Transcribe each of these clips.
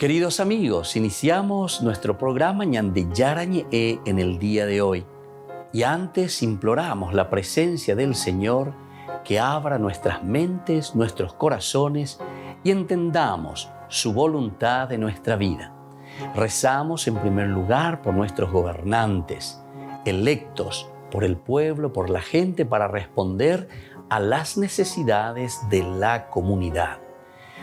Queridos amigos, iniciamos nuestro programa Ñande Yarañe en el día de hoy. Y antes imploramos la presencia del Señor que abra nuestras mentes, nuestros corazones y entendamos su voluntad de nuestra vida. Rezamos en primer lugar por nuestros gobernantes, electos por el pueblo, por la gente, para responder a las necesidades de la comunidad.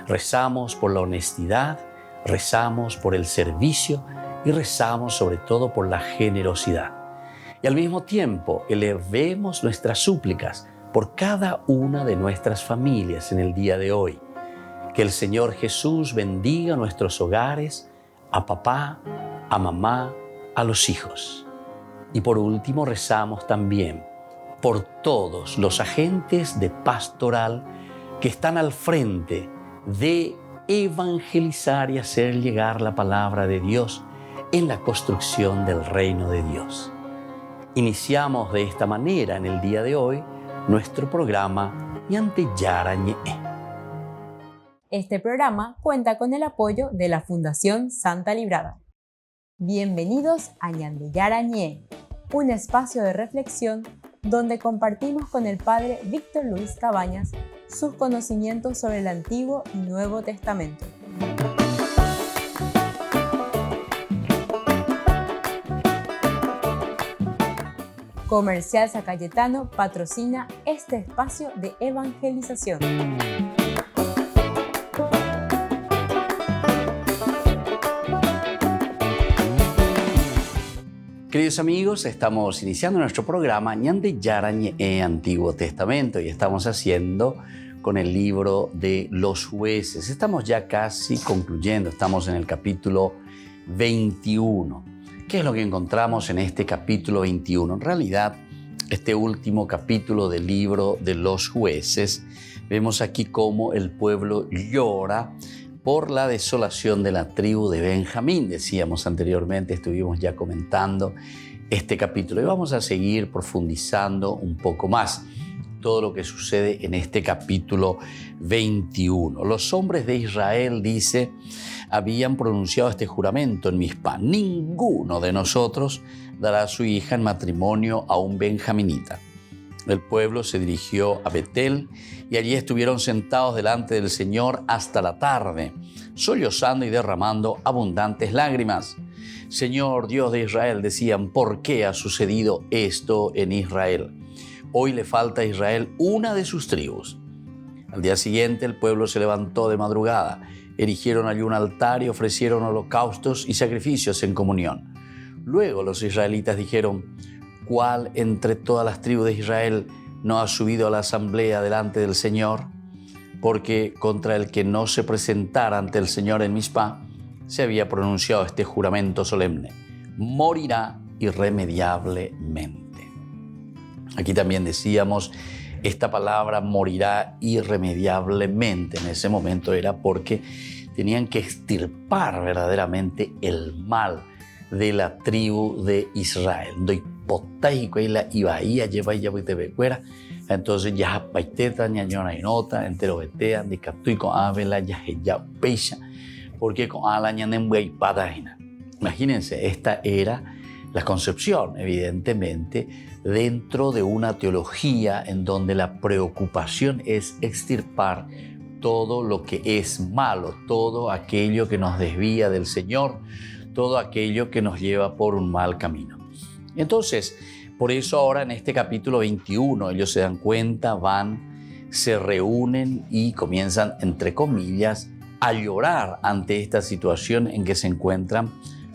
Rezamos por la honestidad, rezamos por el servicio y rezamos sobre todo por la generosidad. Y al mismo tiempo elevemos nuestras súplicas por cada una de nuestras familias en el día de hoy. Que el Señor Jesús bendiga nuestros hogares, a papá, a mamá, a los hijos. Y por último rezamos también por todos los agentes de pastoral que están al frente de evangelizar y hacer llegar la palabra de Dios en la construcción del reino de Dios. Iniciamos de esta manera en el día de hoy nuestro programa Ñande Yarañe. Este programa cuenta con el apoyo de la Fundación Santa Librada. Bienvenidos a Ñande Yarañe, un espacio de reflexión donde compartimos con el Padre Víctor Luis Cabañas sus conocimientos sobre el Antiguo y Nuevo Testamento. Comercial San Cayetano patrocina este espacio de evangelización. Queridos amigos, estamos iniciando nuestro programa Ñande Yarañe Antiguo Testamento y estamos haciendo con el libro de los jueces. Estamos ya casi concluyendo, estamos en el capítulo 21. ¿Qué es lo que encontramos en este capítulo 21? En realidad, este último capítulo del libro de los jueces, vemos aquí cómo el pueblo llora por la desolación de la tribu de Benjamín. Decíamos anteriormente, estuvimos ya comentando este capítulo y vamos a seguir profundizando un poco más todo lo que sucede en este capítulo 21. Los hombres de Israel, dice, habían pronunciado este juramento en Mizpá: ninguno de nosotros dará a su hija en matrimonio a un benjaminita. El pueblo se dirigió a Betel y allí estuvieron sentados delante del Señor hasta la tarde, sollozando y derramando abundantes lágrimas. Señor Dios de Israel, decían, ¿por qué ha sucedido esto en Israel? Hoy le falta a Israel una de sus tribus. Al día siguiente el pueblo se levantó de madrugada, erigieron allí un altar y ofrecieron holocaustos y sacrificios en comunión. Luego los israelitas dijeron: ¿cuál entre todas las tribus de Israel no ha subido a la asamblea delante del Señor? Porque contra el que no se presentara ante el Señor en Mizpá se había pronunciado este juramento solemne: morirá irremediablemente. Aquí también decíamos, esta palabra morirá irremediablemente en ese momento era porque tenían que extirpar verdaderamente el mal de la tribu de Israel. Entonces ya paiteta ñañona y nota entero betea de catuy con avela ya ya pecha porque con ala ñanen patagina. Imagínense, esta era la concepción, evidentemente, dentro de una teología en donde la preocupación es extirpar todo lo que es malo, todo aquello que nos desvía del Señor, todo aquello que nos lleva por un mal camino. Entonces, por eso ahora en este capítulo 21 ellos se dan cuenta, van, se reúnen y comienzan, entre comillas, a llorar ante esta situación en que se encuentran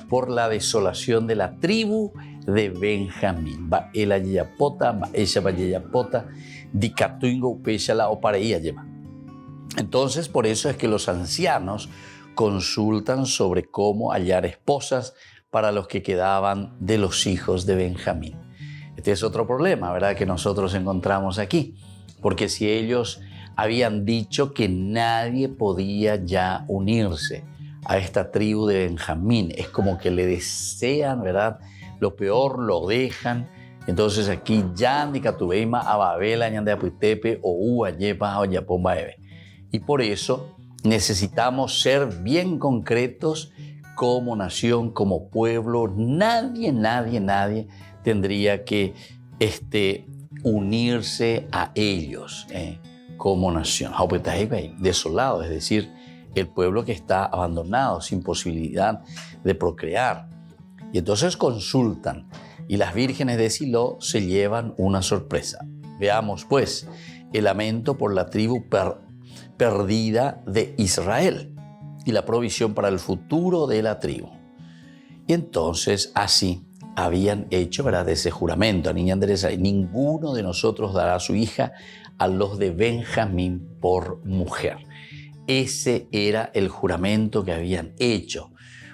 por la desolación de la tribu de Benjamín. Va el ayapota, va ella va ayapota, di catuingo upecha la opareía lleva. Entonces, por eso es que los ancianos consultan sobre cómo hallar esposas para los que quedaban de los hijos de Benjamín. Este es otro problema, ¿verdad?, que nosotros encontramos aquí, porque si ellos habían dicho que nadie podía ya unirse a esta tribu de Benjamín, es como que le desean, ¿verdad?, lo peor, lo dejan. Entonces aquí ya ni catubeima a Babela, ñande apuitepe o ua yepa o yapomba ebe. Y por eso necesitamos ser bien concretos como nación, como pueblo. Nadie tendría que unirse a ellos como nación. Desolado, es decir, el pueblo que está abandonado, sin posibilidad de procrear. Y entonces consultan, y las vírgenes de Silo se llevan una sorpresa. Veamos, pues, el lamento por la tribu perdida de Israel y la provisión para el futuro de la tribu. Y entonces así habían hecho, ¿verdad?, ese juramento a niña Andresa: ninguno de nosotros dará a su hija a los de Benjamín por mujer. Ese era el juramento que habían hecho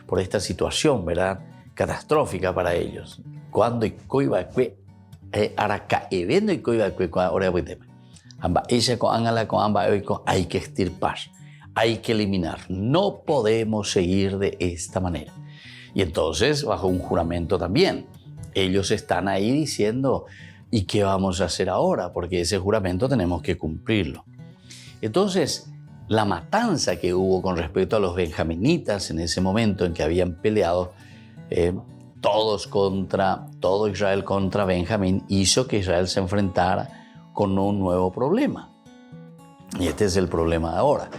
por esta situación, ¿verdad?, catastrófica para ellos. Cuando hay que extirpar, hay que eliminar. No podemos seguir de esta manera. Y entonces, bajo un juramento también, ellos están ahí diciendo: ¿y qué vamos a hacer ahora? Porque ese juramento tenemos que cumplirlo. Entonces, la matanza que hubo con respecto a los benjaminitas en ese momento en que habían peleado todo Israel contra Benjamín, hizo que Israel se enfrentara con un nuevo problema. Y este es el problema de ahora.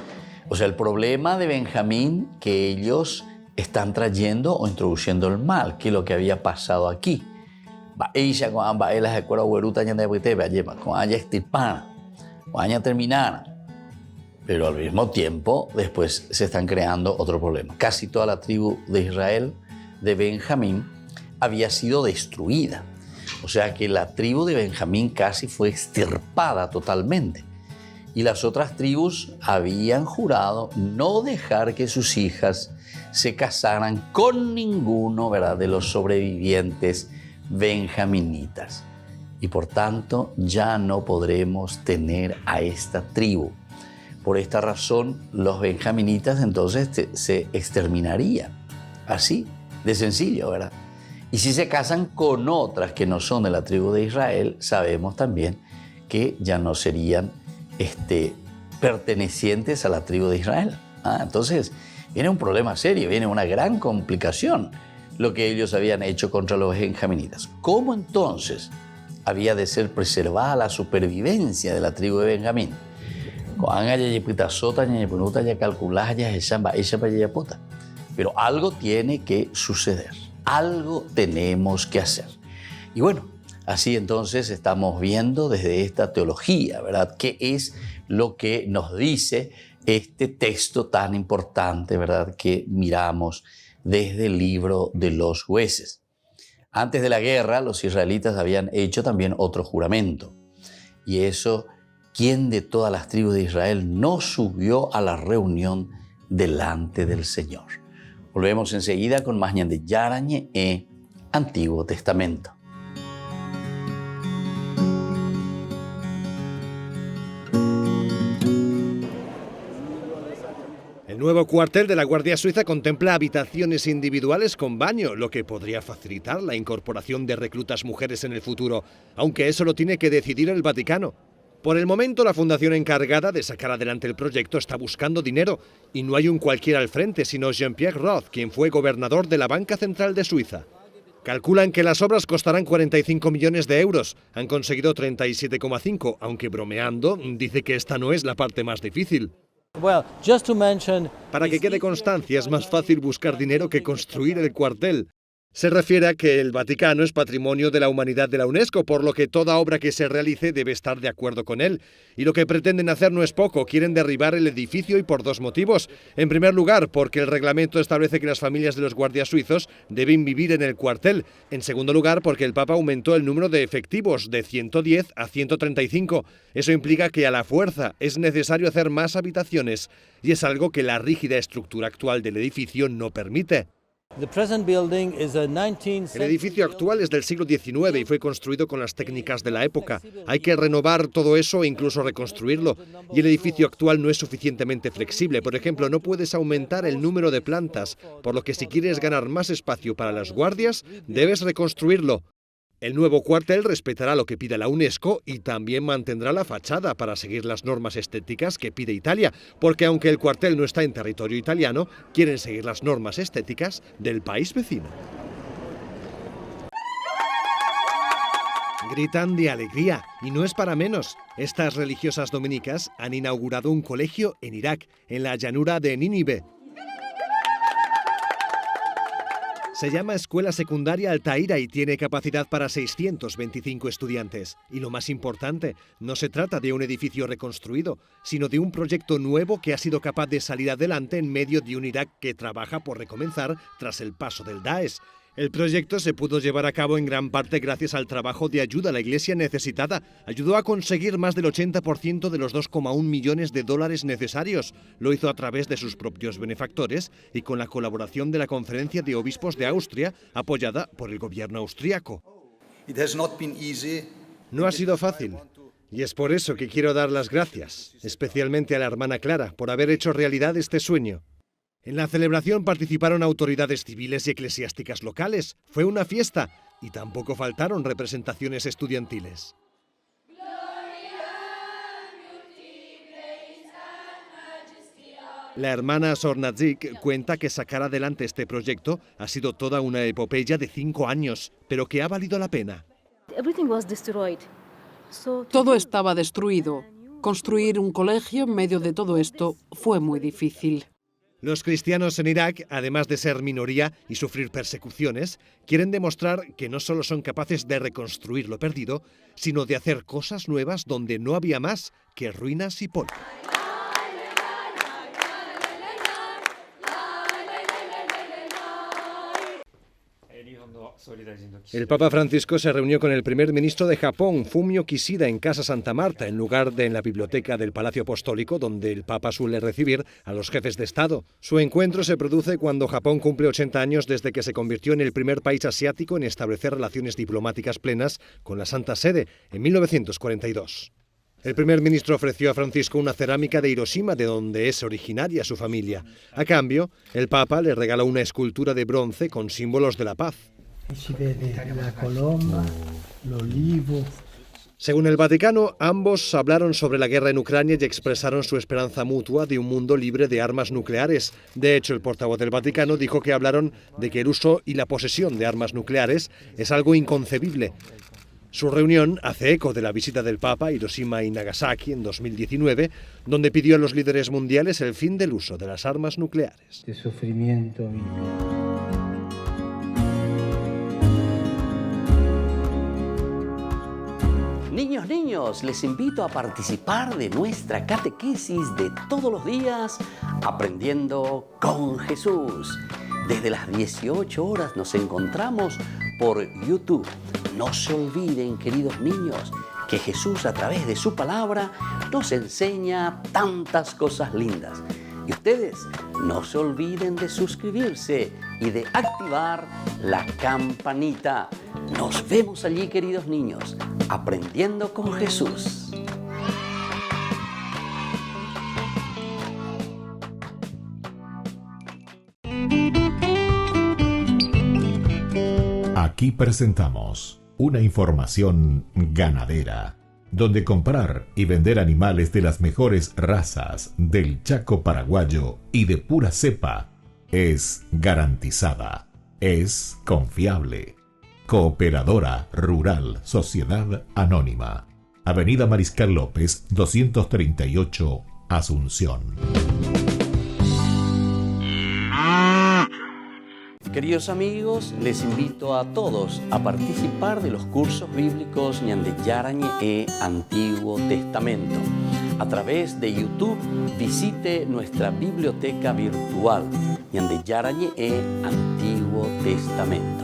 O sea, el problema de Benjamín, que ellos están trayendo o introduciendo el mal, que es lo que había pasado aquí. Pero al mismo tiempo, después se están creando otro problema. Casi toda la tribu de Israel, de Benjamín, había sido destruida. O sea que la tribu de Benjamín casi fue extirpada totalmente. Y las otras tribus habían jurado no dejar que sus hijas se casaran con ninguno, ¿verdad?, de los sobrevivientes benjaminitas. Y por tanto ya no podremos tener a esta tribu. Por esta razón, los benjaminitas entonces se exterminarían. Así de sencillo, ¿verdad? Y si se casan con otras que no son de la tribu de Israel, sabemos también que ya no serían pertenecientes a la tribu de Israel. Entonces, viene un problema serio, viene una gran complicación lo que ellos habían hecho contra los benjaminitas. ¿Cómo entonces había de ser preservada la supervivencia de la tribu de Benjamín? Pero algo tiene que suceder, algo tenemos que hacer. Y bueno, así entonces estamos viendo desde esta teología, ¿verdad?, qué es lo que nos dice este texto tan importante, ¿verdad?, que miramos desde el libro de los Jueces. Antes de la guerra, los israelitas habían hecho también otro juramento. Y eso: ¿quién de todas las tribus de Israel no subió a la reunión delante del Señor? Volvemos enseguida con más Ñande Yarañe Antiguo Testamento. El nuevo cuartel de la Guardia Suiza contempla habitaciones individuales con baño, lo que podría facilitar la incorporación de reclutas mujeres en el futuro, aunque eso lo tiene que decidir el Vaticano. Por el momento, la fundación encargada de sacar adelante el proyecto está buscando dinero, y no hay un cualquiera al frente, sino Jean-Pierre Roth, quien fue gobernador de la Banca Central de Suiza. Calculan que las obras costarán 45 millones de euros. Han conseguido 37,5, aunque bromeando, dice que esta no es la parte más difícil. Para que quede constancia, es más fácil buscar dinero que construir el cuartel. Se refiere a que el Vaticano es Patrimonio de la Humanidad de la UNESCO, por lo que toda obra que se realice debe estar de acuerdo con él. Y lo que pretenden hacer no es poco, quieren derribar el edificio y por dos motivos. En primer lugar, porque el reglamento establece que las familias de los guardias suizos deben vivir en el cuartel. En segundo lugar, porque el Papa aumentó el número de efectivos de 110 a 135. Eso implica que a la fuerza es necesario hacer más habitaciones, y es algo que la rígida estructura actual del edificio no permite. El edificio actual es del siglo XIX y fue construido con las técnicas de la época. Hay que renovar todo eso e incluso reconstruirlo. Y el edificio actual no es suficientemente flexible. Por ejemplo, no puedes aumentar el número de plantas, por lo que si quieres ganar más espacio para las guardias, debes reconstruirlo. El nuevo cuartel respetará lo que pide la UNESCO y también mantendrá la fachada para seguir las normas estéticas que pide Italia, porque aunque el cuartel no está en territorio italiano, quieren seguir las normas estéticas del país vecino. Gritan de alegría, y no es para menos. Estas religiosas dominicas han inaugurado un colegio en Irak, en la llanura de Nínive. Se llama Escuela Secundaria Altaira y tiene capacidad para 625 estudiantes. Y lo más importante, no se trata de un edificio reconstruido, sino de un proyecto nuevo que ha sido capaz de salir adelante en medio de un Irak que trabaja por recomenzar tras el paso del Daesh. El proyecto se pudo llevar a cabo en gran parte gracias al trabajo de ayuda a la iglesia necesitada. Ayudó a conseguir más del 80% de los 2,1 millones de dólares necesarios. Lo hizo a través de sus propios benefactores y con la colaboración de la Conferencia de Obispos de Austria, apoyada por el gobierno austríaco. No ha sido fácil. Y es por eso que quiero dar las gracias, especialmente a la hermana Clara, por haber hecho realidad este sueño. En la celebración participaron autoridades civiles y eclesiásticas locales. Fue una fiesta y tampoco faltaron representaciones estudiantiles. La hermana Sornadzik cuenta que sacar adelante este proyecto ha sido toda una epopeya de 5 años, pero que ha valido la pena. Todo estaba destruido. Construir un colegio en medio de todo esto fue muy difícil. Los cristianos en Irak, además de ser minoría y sufrir persecuciones, quieren demostrar que no solo son capaces de reconstruir lo perdido, sino de hacer cosas nuevas donde no había más que ruinas y polvo. El Papa Francisco se reunió con el primer ministro de Japón, Fumio Kishida, en Casa Santa Marta, en lugar de en la biblioteca del Palacio Apostólico, donde el Papa suele recibir a los jefes de Estado. Su encuentro se produce cuando Japón cumple 80 años desde que se convirtió en el primer país asiático en establecer relaciones diplomáticas plenas con la Santa Sede, en 1942. El primer ministro ofreció a Francisco una cerámica de Hiroshima, de donde es originaria su familia. A cambio, el Papa le regaló una escultura de bronce con símbolos de la paz. Según el Vaticano, ambos hablaron sobre la guerra en Ucrania y expresaron su esperanza mutua de un mundo libre de armas nucleares. De hecho, el portavoz del Vaticano dijo que hablaron de que el uso y la posesión de armas nucleares es algo inconcebible. Su reunión hace eco de la visita del Papa a Hiroshima y Nagasaki en 2019, donde pidió a los líderes mundiales el fin del uso de las armas nucleares. Niños, les invito a participar de nuestra catequesis de todos los días, Aprendiendo con Jesús. Desde las 18 horas nos encontramos por YouTube. No se olviden, queridos niños, que Jesús a través de su palabra nos enseña tantas cosas lindas. Y ustedes no se olviden de suscribirse y de activar la campanita. Nos vemos allí, queridos niños, aprendiendo con Jesús. Aquí presentamos una información ganadera, donde comprar y vender animales de las mejores razas del Chaco paraguayo y de pura cepa es garantizada, es confiable. Cooperadora Rural Sociedad Anónima, Avenida Mariscal López, 238, Asunción. Queridos amigos, les invito a todos a participar de los cursos bíblicos Ñande Yarañe Antiguo Testamento. A través de YouTube, visite nuestra biblioteca virtual Ñande Yarañe Antiguo Testamento.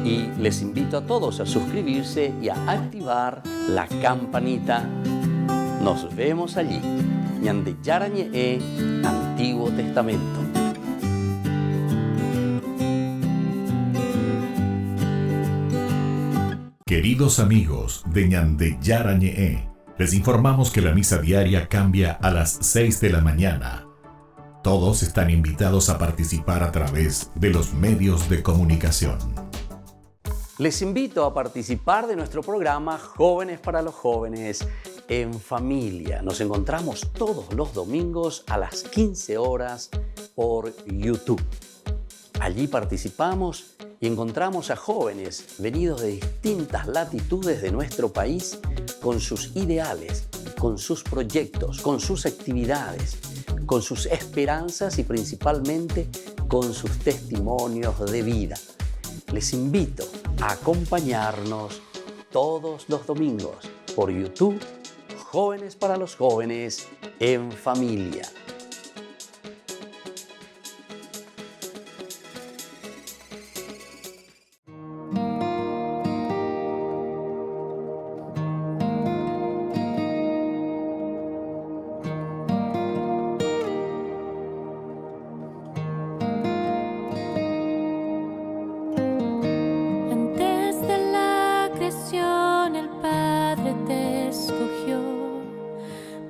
Y les invito a todos a suscribirse y a activar la campanita. Nos vemos allí. Ñande Yarañe Antiguo Testamento. Queridos amigos de Ñande Yarañe, les informamos que la misa diaria cambia a las 6 de la mañana. Todos están invitados a participar a través de los medios de comunicación. Les invito a participar de nuestro programa Jóvenes para los Jóvenes en Familia. Nos encontramos todos los domingos a las 15 horas por YouTube. Allí participamos y encontramos a jóvenes venidos de distintas latitudes de nuestro país con sus ideales, con sus proyectos, con sus actividades, con sus esperanzas y principalmente con sus testimonios de vida. Les invito a acompañarnos todos los domingos por YouTube, Jóvenes para los Jóvenes en Familia.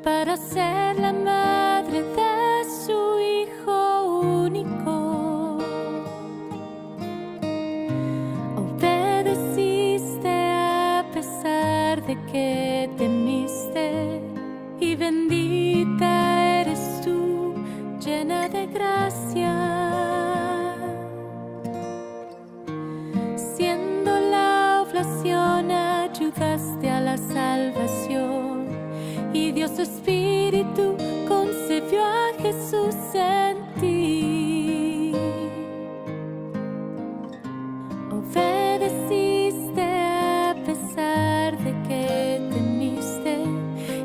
Para ser la madre de su hijo único, obedeciste a pesar de que temiste, y bendita eres tú, llena de gracia. Siendo la oblación, ayudaste a la salvación. Y Dios Espíritu concebió a Jesús en ti. Obedeciste a pesar de que temiste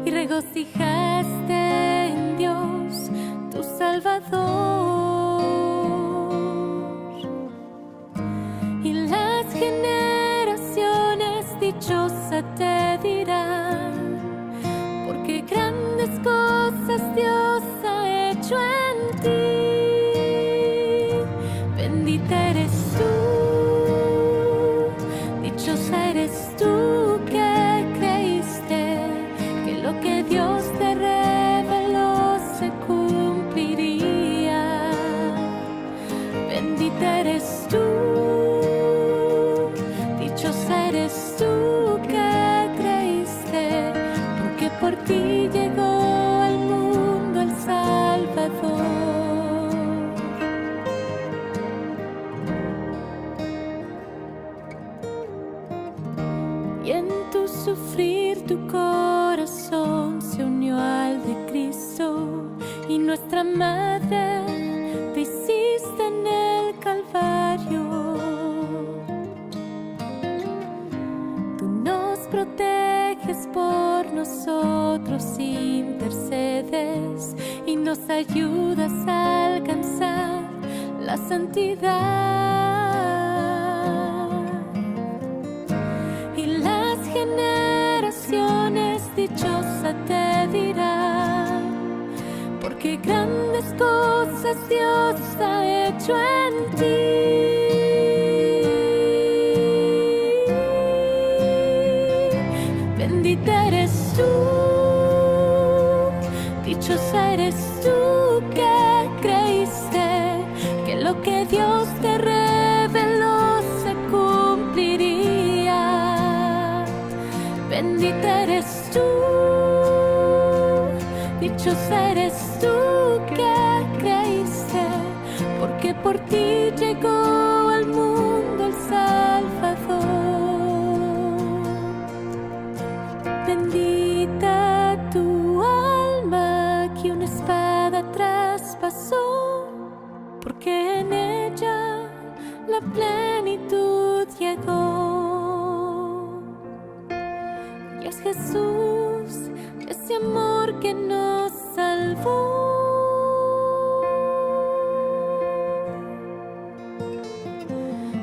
y regocijaste en Dios tu Salvador. Y las generaciones dichosas te dirán: qué grandes cosas Dios ha hecho en ti. Bendita eres tú, dichosa eres tú que creíste que lo que Dios te reveló se cumpliría. Bendita eres tú, dichosa eres tú que creíste, porque por ti llegó al mundo el Salvador. Y en tu sufrir tu corazón se unió al de Cristo, y nuestra madre te hiciste en el Calvario. Tú nos proteges, por nosotros intercedes y nos ayudas a alcanzar la santidad. Y las generaciones dichosas te dirán: porque grandes cosas Dios ha hecho en ti. Bendita eres tú, dichosa eres tú que creíste que lo que Dios te reveló se cumpliría. Bendita eres tú, dichosa eres tú que creíste, porque por ti llegó al mundo el Salvador. Bendita tu alma que una espada traspasó, porque en ella la plenitud llegó. Y es Jesús, ese amor que nos salvó.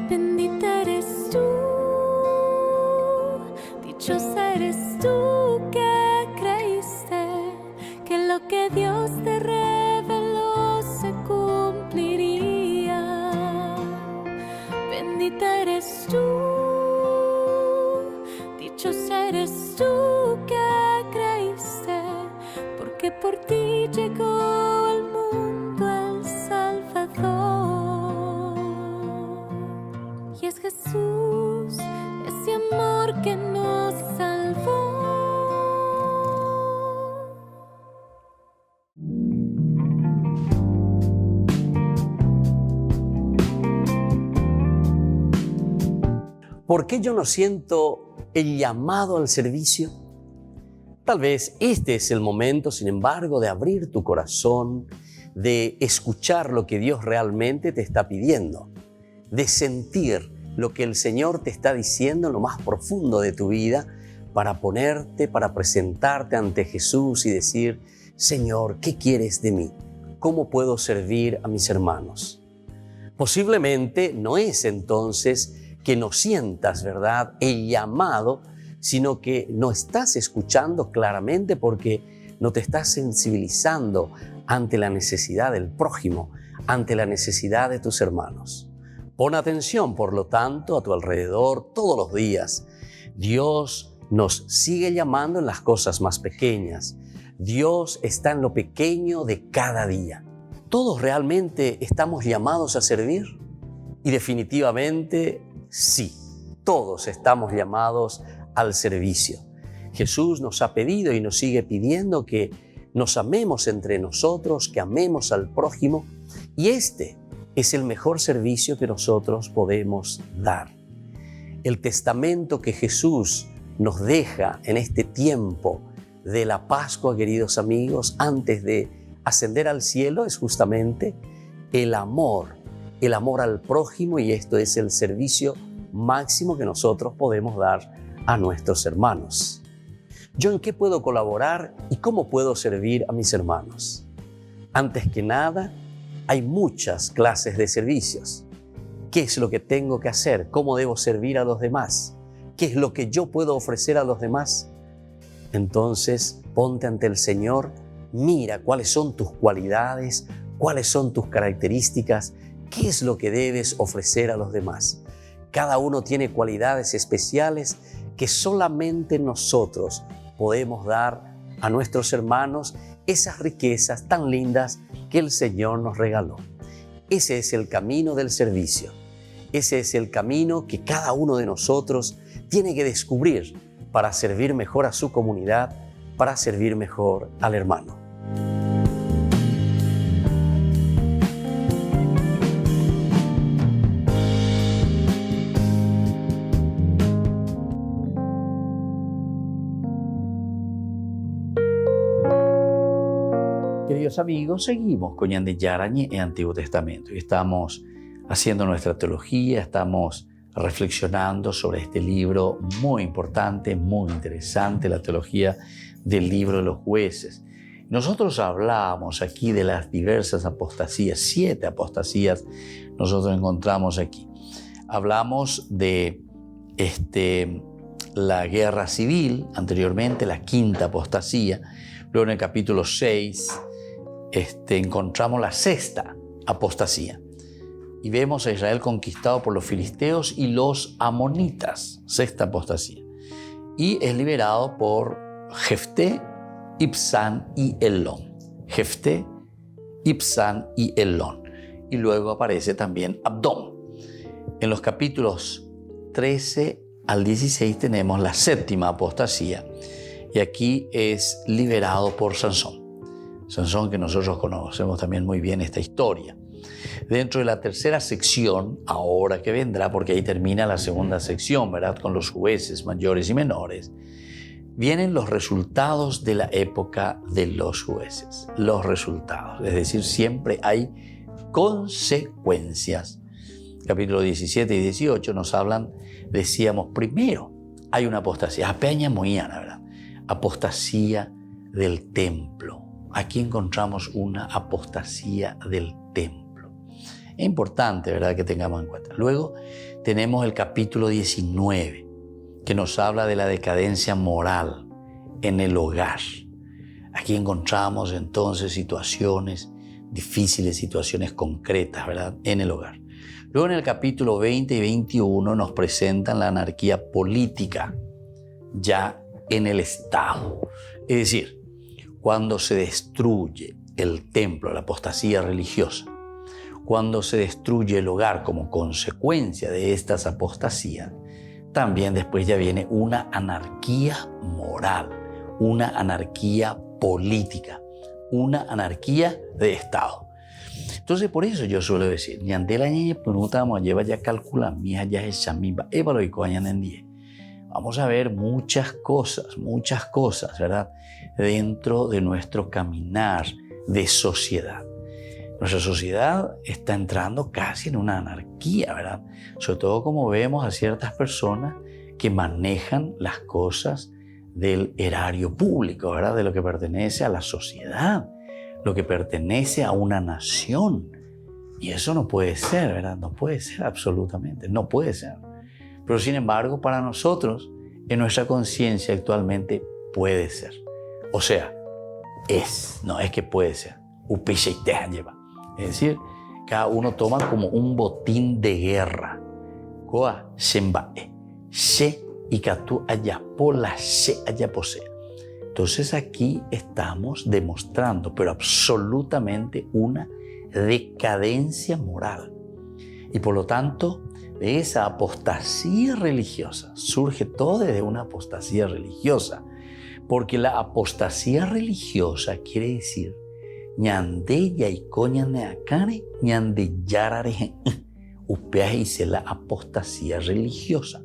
Bendita eres tú, dichosa eres tú que creíste que lo que Dios te reveló se cumpliría. Bendita eres tú, dichosa eres tú que creíste, porque por ti llegó que nos salvó. ¿Por qué yo no siento el llamado al servicio? Tal vez este es el momento, sin embargo, de abrir tu corazón, de escuchar lo que Dios realmente te está pidiendo, de sentir lo que el Señor te está diciendo en lo más profundo de tu vida, para ponerte, para presentarte ante Jesús y decir: Señor, ¿qué quieres de mí? ¿Cómo puedo servir a mis hermanos? Posiblemente no es entonces que no sientas, ¿verdad?, el llamado, sino que no estás escuchando claramente porque no te estás sensibilizando ante la necesidad del prójimo, ante la necesidad de tus hermanos. Pon atención, por lo tanto, a tu alrededor todos los días. Dios nos sigue llamando en las cosas más pequeñas. Dios está en lo pequeño de cada día. ¿Todos realmente estamos llamados a servir? Y definitivamente sí, todos estamos llamados al servicio. Jesús nos ha pedido y nos sigue pidiendo que nos amemos entre nosotros, que amemos al prójimo, y este es el mejor servicio que nosotros podemos dar. El testamento que Jesús nos deja en este tiempo de la Pascua, queridos amigos, antes de ascender al cielo, es justamente el amor al prójimo, y esto es el servicio máximo que nosotros podemos dar a nuestros hermanos. ¿Yo en qué puedo colaborar y cómo puedo servir a mis hermanos? Antes que nada, hay muchas clases de servicios. ¿Qué es lo que tengo que hacer? ¿Cómo debo servir a los demás? ¿Qué es lo que yo puedo ofrecer a los demás? Entonces, ponte ante el Señor, mira cuáles son tus cualidades, cuáles son tus características, qué es lo que debes ofrecer a los demás. Cada uno tiene cualidades especiales que solamente nosotros podemos dar a nuestros hermanos, esas riquezas tan lindas que el Señor nos regaló. Ese es el camino del servicio. Ese es el camino que cada uno de nosotros tiene que descubrir para servir mejor a su comunidad, para servir mejor al hermano. Queridos amigos, seguimos con Ñande Yarañe en Antiguo Testamento y estamos haciendo nuestra teología, estamos reflexionando sobre este libro muy importante, muy interesante, la teología del libro de los jueces. Nosotros hablamos aquí de las diversas apostasías, 7 apostasías nosotros encontramos aquí. Hablamos de la guerra civil, anteriormente la 5ª apostasía. Luego en el capítulo 6 encontramos la 6ª apostasía. Y vemos a Israel conquistado por los filisteos y los amonitas, 6ª apostasía. Y es liberado por Jefté, Ibzán y Elón. Jefté, Ibzán y Elón. Y luego aparece también Abdón. En los capítulos 13 al 16 tenemos la 7ª apostasía. Y aquí es liberado por Sansón. Sansón, que nosotros conocemos también muy bien esta historia. Dentro de la 3ª sección, ahora que vendrá, porque ahí termina la 2ª sección, ¿verdad?, con los jueces mayores y menores, vienen los resultados de la época de los jueces. Los resultados, es decir, siempre hay consecuencias. Capítulo 17 y 18 nos hablan, decíamos, primero hay una apostasía, apeña moíana, ¿verdad?, apostasía del templo. Aquí encontramos una apostasía del templo. Es importante, ¿verdad?, que tengamos en cuenta. Luego tenemos el capítulo 19, que nos habla de la decadencia moral en el hogar. Aquí encontramos entonces situaciones difíciles, situaciones concretas, ¿verdad?, en el hogar. Luego en el capítulo 20 y 21 nos presentan la anarquía política ya en el Estado. Es decir, cuando se destruye el templo, la apostasía religiosa, cuando se destruye el hogar como consecuencia de estas apostasías, también después ya viene una anarquía moral, una anarquía política, una anarquía de Estado. Entonces, por eso yo suelo decir, ñandela ñeñe punutamo lleva ya calcula mija ya es chamimba, évalo y coñan en 10. Vamos a ver muchas cosas, ¿verdad? Dentro de nuestro caminar de sociedad. Nuestra sociedad está entrando casi en una anarquía, ¿verdad? Sobre todo como vemos a ciertas personas que manejan las cosas del erario público, ¿verdad? De lo que pertenece a la sociedad, lo que pertenece a una nación. Y eso no puede ser, ¿verdad? No puede ser absolutamente, no puede ser. Pero sin embargo, para nosotros, en nuestra conciencia actualmente puede ser. O sea, no es que puede ser. Es decir, cada uno toma como un botín de guerra. Koa sembae, se y katu allá pola se allá posee. Entonces aquí estamos demostrando, pero absolutamente una decadencia moral. Y por lo tanto, de esa apostasía religiosa, surge todo desde una apostasía religiosa, porque la apostasía religiosa quiere decir ñande yaiko ñande akare ñande yarare upeaje hice la apostasía religiosa.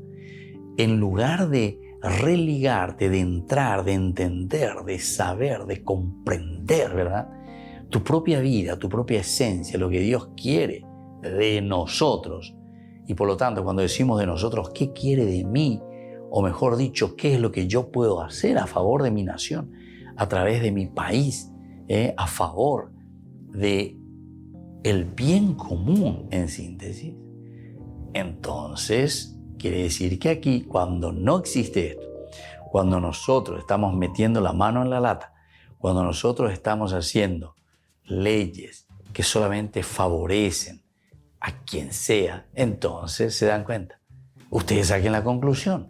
En lugar de religarte, de entrar, de entender, de saber, de comprender, ¿verdad? Tu propia vida, tu propia esencia, lo que Dios quiere de nosotros. Y por lo tanto, cuando decimos de nosotros, ¿qué quiere de mí? O mejor dicho, ¿qué es lo que yo puedo hacer a favor de mi nación, a través de mi país, a favor de el bien común, en síntesis? Entonces, quiere decir que aquí, cuando no existe esto, cuando nosotros estamos metiendo la mano en la lata, cuando nosotros estamos haciendo leyes que solamente favorecen a quien sea, entonces se dan cuenta. Ustedes saquen la conclusión.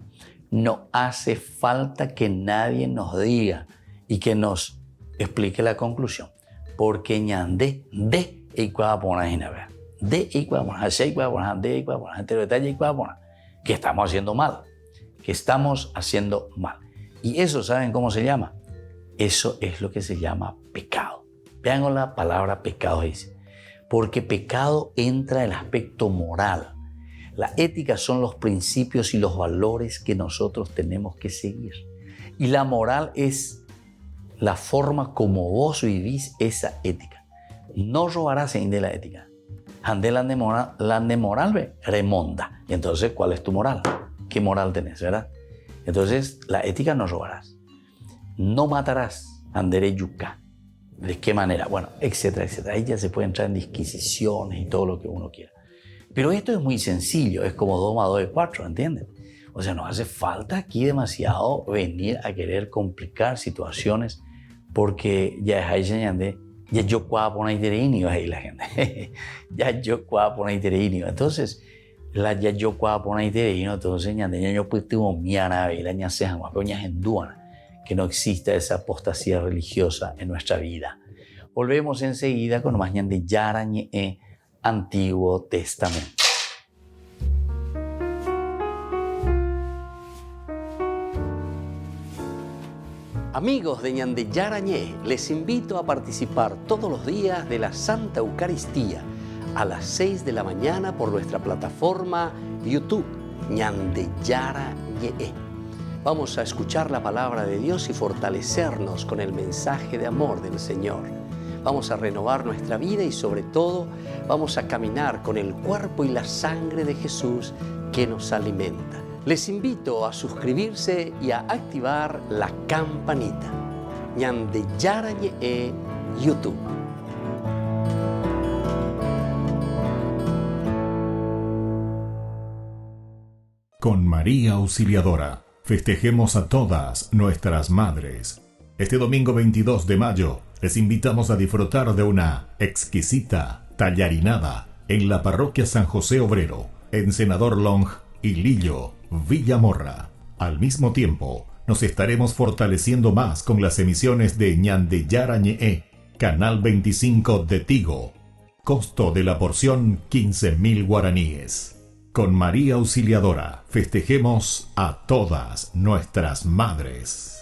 No hace falta que nadie nos diga y que nos explique la conclusión. Porque ñande de que estamos haciendo mal, Y eso, ¿saben cómo se llama? Eso es lo que se llama pecado. Vean la palabra pecado, dice. Porque pecado entra el aspecto moral. La ética son los principios y los valores que nosotros tenemos que seguir. Y la moral es la forma como vos vivís esa ética. No robarás en de la ética. Ande la de moral, ve, remonta. Y entonces, ¿cuál es tu moral? ¿Qué moral tenés, verdad? Entonces, la ética no robarás. No matarás. Andere yuca. ¿De qué manera? Bueno, etcétera, etcétera. Ahí ya se puede entrar en disquisiciones y todo lo que uno quiera. Pero esto es muy sencillo. Es como 2 más 2 es 4, ¿entienden? O sea, no hace falta aquí demasiado venir a querer complicar situaciones porque ya es ahí señalando. Ya yo puedo poner iterinio ahí la gente. Ya yo puedo poner iterinio. Entonces, la ya yo puedo poner iterinio, entonces ya yo puedo tener miara y la ña se llama peñas en duana. Que no exista esa apostasía religiosa en nuestra vida. Volvemos enseguida con más ñande yarañe Antiguo Testamento. Amigos de ñande yarañe, les invito a participar todos los días de la Santa Eucaristía a las 6 de la mañana por nuestra plataforma YouTube ñande yarañe. Vamos a escuchar la palabra de Dios y fortalecernos con el mensaje de amor del Señor. Vamos a renovar nuestra vida y sobre todo vamos a caminar con el cuerpo y la sangre de Jesús que nos alimenta. Les invito a suscribirse y a activar la campanita. ñande yarañe YouTube. Con María Auxiliadora. Festejemos a todas nuestras madres. Este domingo 22 de mayo les invitamos a disfrutar de una exquisita tallarinada en la parroquia San José Obrero, en Senador Long y Lillo, Villamorra. Al mismo tiempo, nos estaremos fortaleciendo más con las emisiones de ñande yarañe, Canal 25 de Tigo. Costo de la porción 15.000 guaraníes. Con María Auxiliadora festejemos a todas nuestras madres.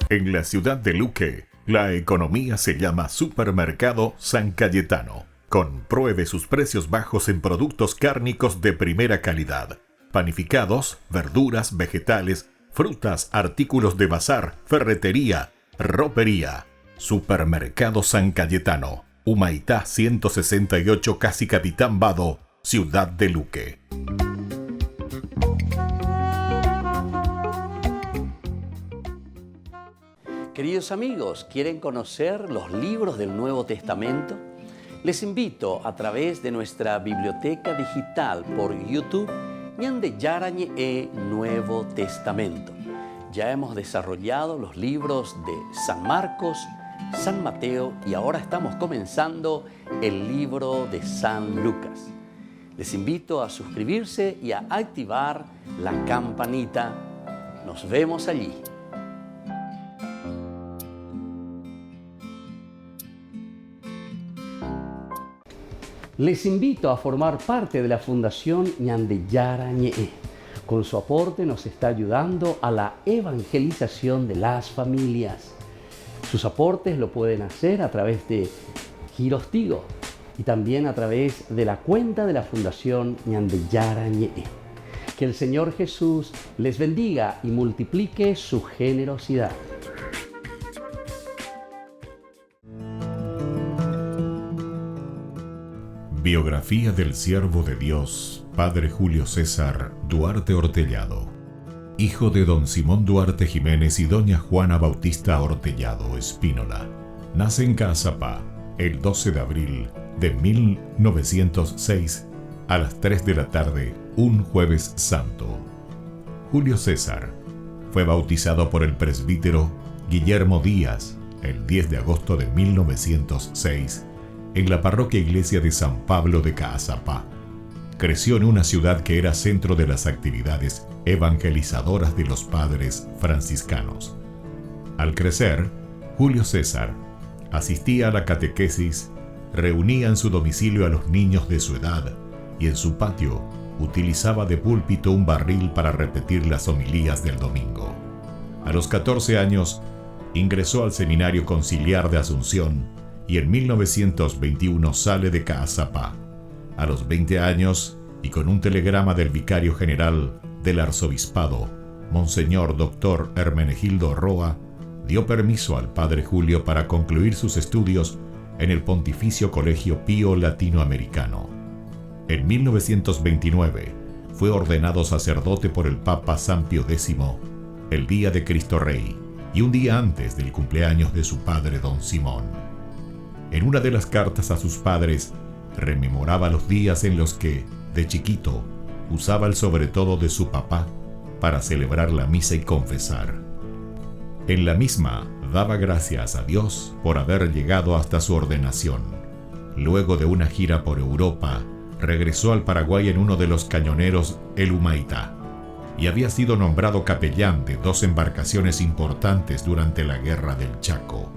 En la ciudad de Luque, la economía se llama Supermercado San Cayetano. Compruebe sus precios bajos en productos cárnicos de primera calidad. Panificados, verduras, vegetales, frutas, artículos de bazar, ferretería, ropería. Supermercado San Cayetano, Humaitá 168, casi Capitán Vado, ciudad de Luque. Queridos amigos, ¿quieren conocer los libros del Nuevo Testamento? Les invito a través de nuestra biblioteca digital por YouTube Ñande Yarañe e Nuevo Testamento. Ya hemos desarrollado los libros de San Marcos, San Mateo y ahora estamos comenzando el libro de San Lucas. Les invito a suscribirse y a activar la campanita. Nos vemos allí. Les invito a formar parte de la Fundación Ñande Yarañe. Con su aporte nos está ayudando a la evangelización de las familias. Sus aportes lo pueden hacer a través de Giros Tigo y también a través de la cuenta de la Fundación Ñande Yarañe. Que el Señor Jesús les bendiga y multiplique su generosidad. Biografía del siervo de Dios, Padre Julio César Duarte Hortellado, hijo de don Simón Duarte Jiménez y doña Juana Bautista Hortellado Espínola. Nace en Caazapá el 12 de abril de 1906 a las 3 de la tarde, un jueves santo. Julio César fue bautizado por el presbítero Guillermo Díaz el 10 de agosto de 1906 en la parroquia iglesia de San Pablo de Caazapá. Creció en una ciudad que era centro de las actividades evangelizadoras de los padres franciscanos. Al crecer, Julio César asistía a la catequesis, reunía en su domicilio a los niños de su edad y en su patio utilizaba de púlpito un barril para repetir las homilías del domingo. A los 14 años, ingresó al Seminario Conciliar de Asunción y en 1921 sale de Caazapá. A los 20 años, y con un telegrama del vicario general del arzobispado, Monseñor Dr. Hermenegildo Roa, dio permiso al padre Julio para concluir sus estudios en el Pontificio Colegio Pío Latinoamericano. En 1929 fue ordenado sacerdote por el Papa San Pío X, el día de Cristo Rey, y un día antes del cumpleaños de su padre don Simón. En una de las cartas a sus padres, rememoraba los días en los que, de chiquito, usaba el sobretodo de su papá para celebrar la misa y confesar. En la misma, daba gracias a Dios por haber llegado hasta su ordenación. Luego de una gira por Europa, regresó al Paraguay en uno de los cañoneros el Humaitá, y había sido nombrado capellán de 2 embarcaciones importantes durante la Guerra del Chaco.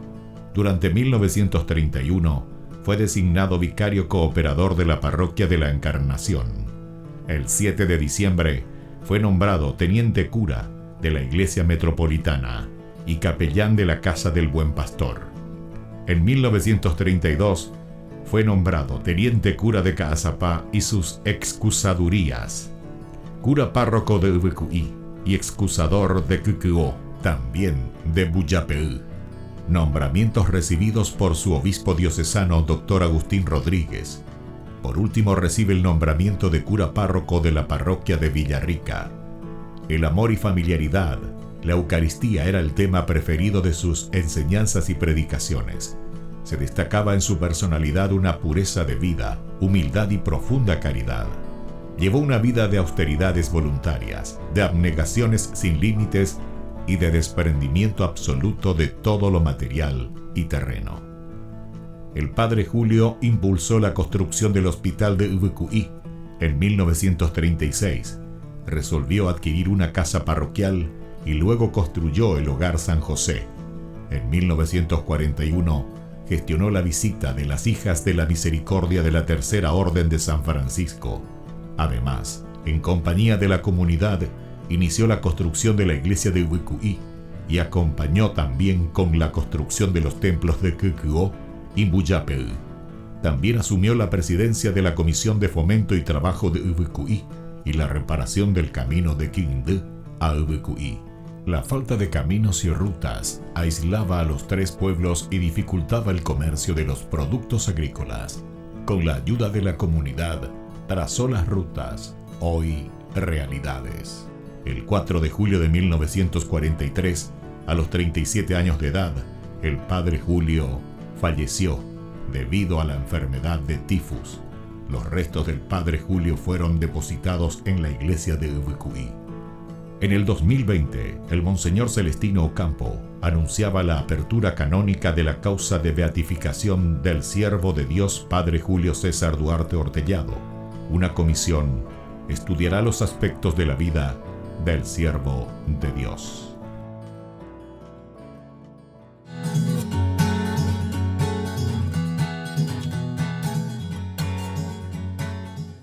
Durante 1931 fue designado vicario cooperador de la parroquia de la Encarnación. El 7 de diciembre fue nombrado teniente cura de la iglesia metropolitana y capellán de la Casa del Buen Pastor. En 1932 fue nombrado teniente cura de Caazapá y sus excusadurías, cura párroco de Ubecuí y excusador de Cucuó, también de Buyapeú. Nombramientos recibidos por su obispo diocesano, Dr. Agustín Rodríguez. Por último, recibe el nombramiento de cura párroco de la parroquia de Villarrica. El amor y familiaridad, la Eucaristía era el tema preferido de sus enseñanzas y predicaciones. Se destacaba en su personalidad una pureza de vida, humildad y profunda caridad. Llevó una vida de austeridades voluntarias, de abnegaciones sin límites y de desprendimiento absoluto de todo lo material y terreno. El padre Julio impulsó la construcción del hospital de Ubecuí en 1936. Resolvió adquirir una casa parroquial y luego construyó el Hogar San José. En 1941 gestionó la visita de las Hijas de la Misericordia de la Tercera Orden de San Francisco. Además, en compañía de la comunidad, inició la construcción de la iglesia de Ubicuí y acompañó también con la construcción de los templos de Kukuo y Muyapel. También asumió la presidencia de la Comisión de Fomento y Trabajo de Ubicuí y la reparación del camino de Quindé a Ubicuí. La falta de caminos y rutas aislaba a los tres pueblos y dificultaba el comercio de los productos agrícolas. Con la ayuda de la comunidad, trazó las rutas, hoy realidades. El 4 de julio de 1943, a los 37 años de edad, el padre Julio falleció debido a la enfermedad de tifus. Los restos del padre Julio fueron depositados en la iglesia de Ubicuí. En el 2020, el Monseñor Celestino Ocampo anunciaba la apertura canónica de la causa de beatificación del siervo de Dios Padre Julio César Duarte Ortellado. Una comisión estudiará los aspectos de la vida del siervo de Dios.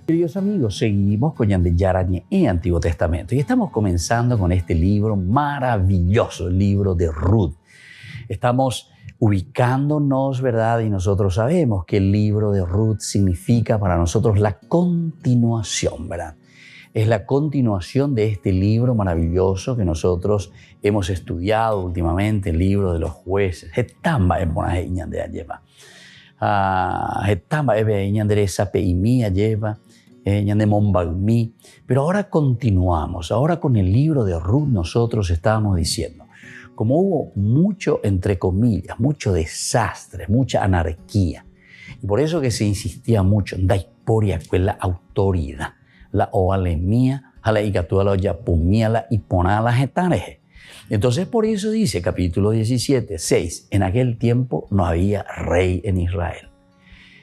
Queridos amigos, seguimos con Ñande Yarañe en Antiguo Testamento y estamos comenzando con este libro maravilloso, el libro de Ruth. Estamos ubicándonos, ¿verdad? Y nosotros sabemos que el libro de Ruth significa para nosotros la continuación, ¿verdad? Es la continuación de este libro maravilloso que nosotros hemos estudiado últimamente, el libro de los jueces. Hetamba es buena Ñande lleva. Hetamba es Ñande esa peimía lleva. Pero ahora continuamos, ahora con el libro de Ruth nosotros estábamos diciendo, como hubo mucho, entre comillas, mucho desastre, mucha anarquía, y por eso que se insistía mucho en daiporia, que es la autoridad, la oalemía, a la icatuala yapumía, la iponala getareje. Entonces por eso dice capítulo 17, 6, en aquel tiempo no había rey en Israel.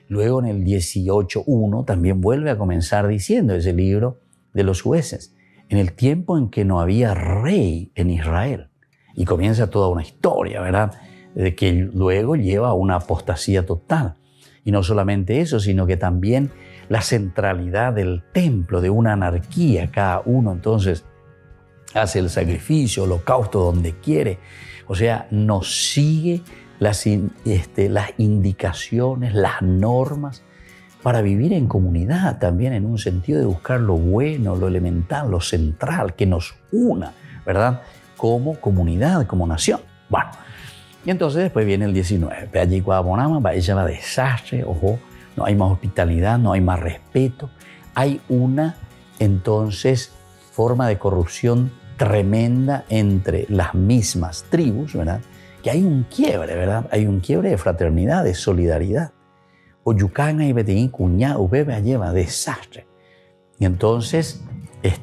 Luego en el 18.1 también vuelve a comenzar diciendo ese libro de los jueces, en el tiempo en que no había rey en Israel. Y comienza toda una historia, ¿verdad? De que luego lleva a una apostasía total. Y no solamente eso, sino que también la centralidad del templo, de una anarquía. Cada uno entonces hace el sacrificio, holocausto donde quiere. O sea, nos sigue las indicaciones, las normas para vivir en comunidad, también en un sentido de buscar lo bueno, lo elemental, lo central, que nos una, ¿verdad? Como comunidad, como nación. Bueno, y entonces después viene el 19. Allí cuando ella va desastre, ojo, no hay más hospitalidad, no hay más respeto. Hay una, entonces, forma de corrupción tremenda entre las mismas tribus, ¿verdad? Que hay un quiebre, ¿verdad? Hay un quiebre de fraternidad, de solidaridad. Oyucana y Beteín cuñá, ubebe lleva desastre. Y entonces,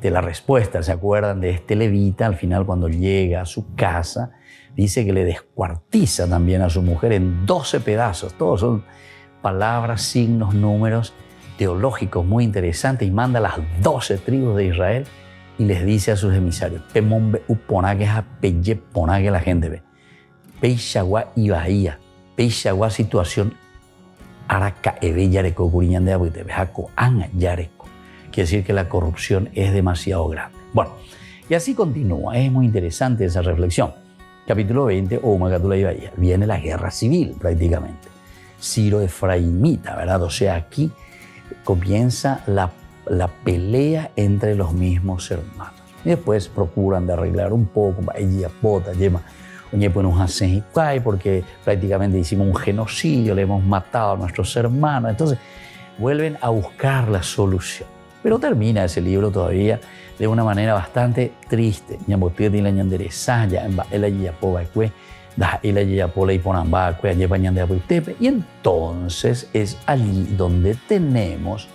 la respuesta, ¿se acuerdan de este levita? Al final, cuando llega a su casa, dice que le descuartiza también a su mujer en 12 pedazos. Todos son palabras, signos, números teológicos muy interesantes y manda a las 12 tribus de Israel y les dice a sus emisarios, Pemombe upona que es apelle pona que la gente ve. Peixagua y Bahía, Peixagua situación Araca ebe yareco curiñan de abute, bejaco anga yareco. Quiere decir que la corrupción es demasiado grande. Bueno, y así continúa, es muy interesante esa reflexión. Capítulo 20, o Magatula y Bahía, viene la guerra civil prácticamente. Ciro Efraimita, ¿verdad? O sea, aquí comienza la pelea entre los mismos hermanos. Y después procuran de arreglar un poco, ella pota, lleva porque prácticamente hicimos un genocidio, le hemos matado a nuestros hermanos. Entonces vuelven a buscar la solución. Pero termina ese libro todavía de una manera bastante triste. Y entonces es allí donde tenemos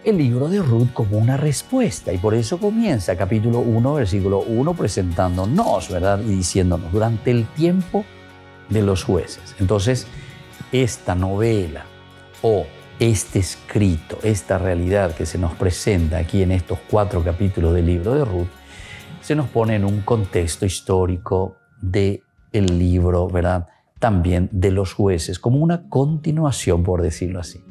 el libro de Ruth como una respuesta. Y por eso comienza capítulo 1, versículo 1, presentándonos, ¿verdad? Y diciéndonos, durante el tiempo de los jueces. Entonces, esta novela o este escrito, esta realidad que se nos presenta aquí en estos 4 capítulos del libro de Ruth, se nos pone en un contexto histórico del libro, ¿verdad? También de los jueces, como una continuación, por decirlo así.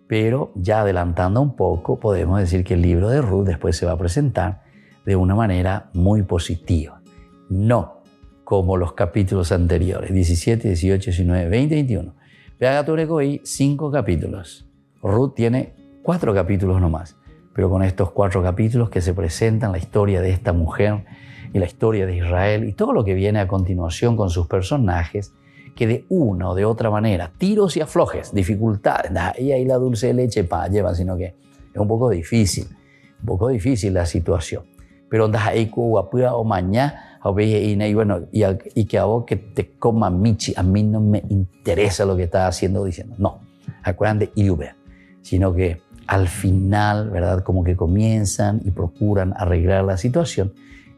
Pero ya adelantando un poco, podemos decir que el libro de Ruth después se va a presentar de una manera muy positiva. No como los capítulos anteriores, 17, 18, 19, 20, 21. Peagatureko y 5 capítulos. Ruth tiene 4 capítulos nomás, pero con estos 4 capítulos que se presentan la historia de esta mujer y la historia de Israel y todo lo que viene a continuación con sus personajes, que de una o de otra manera, tiros y aflojes, dificultades, y ahí la dulce de leche lleva, sino que es un poco difícil la situación. Pero ahí o mañana, y bueno, y que a vos que te coma Michi, a mí no me interesa lo que estás haciendo diciendo. No, acuerdan de Iube, sino que al final, ¿verdad? Como que comienzan y procuran arreglar la situación.